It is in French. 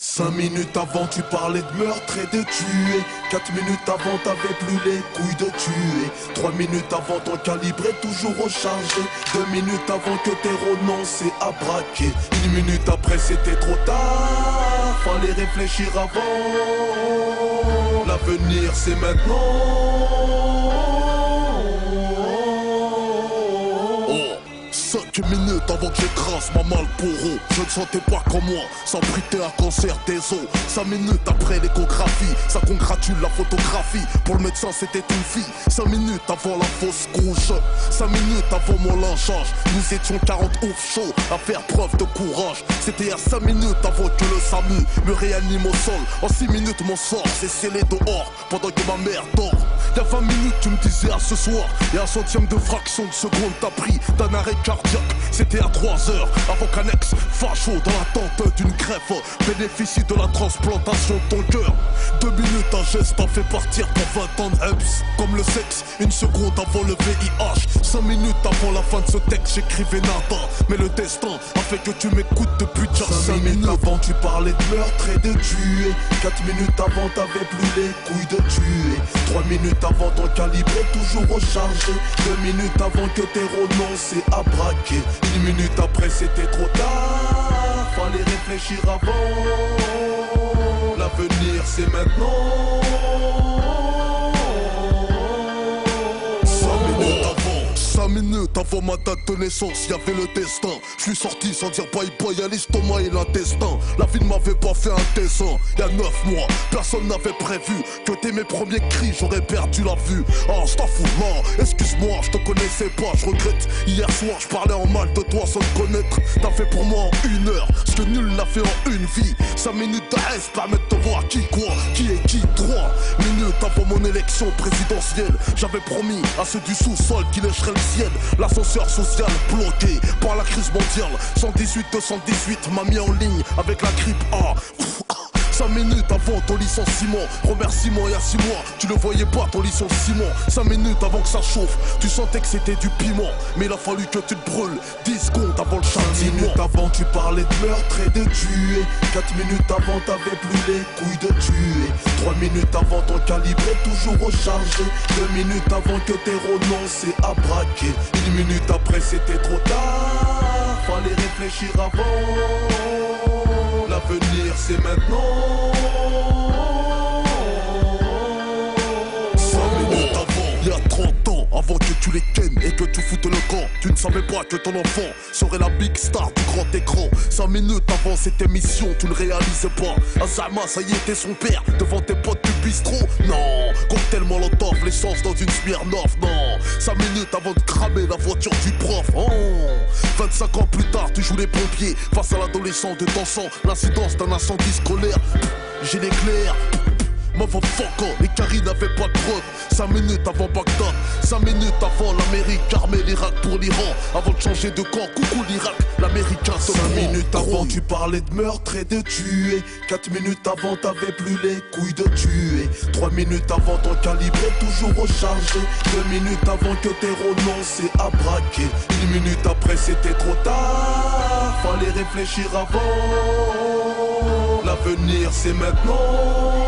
5 minutes avant tu parlais de meurtre et de tuer. 4 minutes avant t'avais plus les couilles de tuer. 3 minutes avant ton calibre est toujours rechargé. 2 minutes avant que t'aies renoncé à braquer. 1 minute après c'était trop tard, fallait réfléchir avant. L'avenir c'est maintenant. 5 minutes avant que j'écrase ma Marlboro. Je ne sentais pas comme moi, ça abritait un cancer des os. 5 minutes après l'échographie, ça congratule la photographie. Pour le médecin c'était une fille. 5 minutes avant la fausse couche, 5 minutes avant mon lynchage. Nous étions 40 ouf chauds à faire preuve de courage. C'était à 5 minutes avant que le SAMU me réanime au sol. En 6 minutes mon sort s'est scellé dehors pendant que ma mère dort. Il y a 20 minutes tu me disais à ce soir, et un centième de fraction de seconde t'as pris d'un arrêt cardiaque. C'était à 3 heures avant qu'un ex facho dans l'attente d'une greffe bénéficie de la transplantation de ton cœur. 2 minutes un geste t'en fait partir pour 20 ans de Heps. Comme le sexe, 1 seconde avant le VIH. 5 minutes avant la fin de ce texte j'écrivais nada, mais le destin a fait que tu m'écoutes depuis déjà 5 minutes avant tu parlais de meurtre et de tuer. 4 minutes avant t'avais plus les couilles de tuer. 3 minutes avant ton calibre est toujours rechargé. 2 minutes avant que t'aies renoncé à braquer. 1 minute après c'était trop tard, fallait réfléchir avant. L'avenir c'est maintenant. 5 minutes avant ma date de naissance, y'avait le destin. Je suis sorti sans dire bye bye à l'estomac et l'intestin. La vie ne m'avait pas fait un dessin. Y'a 9 mois, personne n'avait prévu que dès mes premiers cris j'aurais perdu la vue. Ah, je t'en fous, non, excuse-moi, je te connaissais pas, je regrette. Hier soir, je parlais en mal de toi sans te connaître. T'as fait pour moi en 1 heure ce que nul n'a fait en une vie. 5 minutes de reste permettent de voir qui quoi, qui est qui. 3 minutes avant mon élection présidentielle, j'avais promis à ceux du sous-sol qui lécheraient le ciel. L'ascenseur social bloqué par la crise mondiale. 118-218 m'a mis en ligne avec la grippe A. 5 minutes avant ton licenciement, remerciement il y a 6 mois, tu ne voyais pas ton licenciement. 5 minutes avant que ça chauffe, tu sentais que c'était du piment, mais il a fallu que tu te brûles 10 secondes avant le châtiment. 5 minutes avant tu parlais de meurtre et de tuer. 4 minutes avant t'avais plus les couilles de tuer. 3 minutes avant ton calibre est toujours rechargé. 2 minutes avant que t'aies renoncé à braquer. 1 minute après c'était trop tard, fallait réfléchir avant. L'avenir c'est maintenant. 5 minutes avant, il y a 30 ans, avant que tu les kennes et que tu foutes le camp, tu ne savais pas que ton enfant serait la big star du grand écran. 5 minutes avant cette émission, tu ne réalisais pas. Azama, ça y était son père, devant tes potes du bistrot. Non, cocktail molotov, l'essence dans une Smirnoff. Non, 5 minutes avant de cramer la voiture du prof. Oh, 25 ans plus tard, tu joues les pompiers face à l'adolescent de ton sang. L'incidence d'un incendie scolaire, j'ai l'éclair. Motherfucker, les caries n'avaient pas de preuves. 5 minutes avant Bagdad, 5 minutes avant l'Amérique armée l'Irak pour l'Iran. Avant de changer de camp, coucou l'Irak, l'Américain se 5 minutes avant tu parlais de meurtre et de tuer. 4 minutes avant t'avais plus les couilles de tuer. 3 minutes avant ton calibre est toujours rechargé. 2 minutes avant que t'aies renoncé à braquer. 1 minute après c'était trop tard, fallait réfléchir avant. L'avenir c'est maintenant.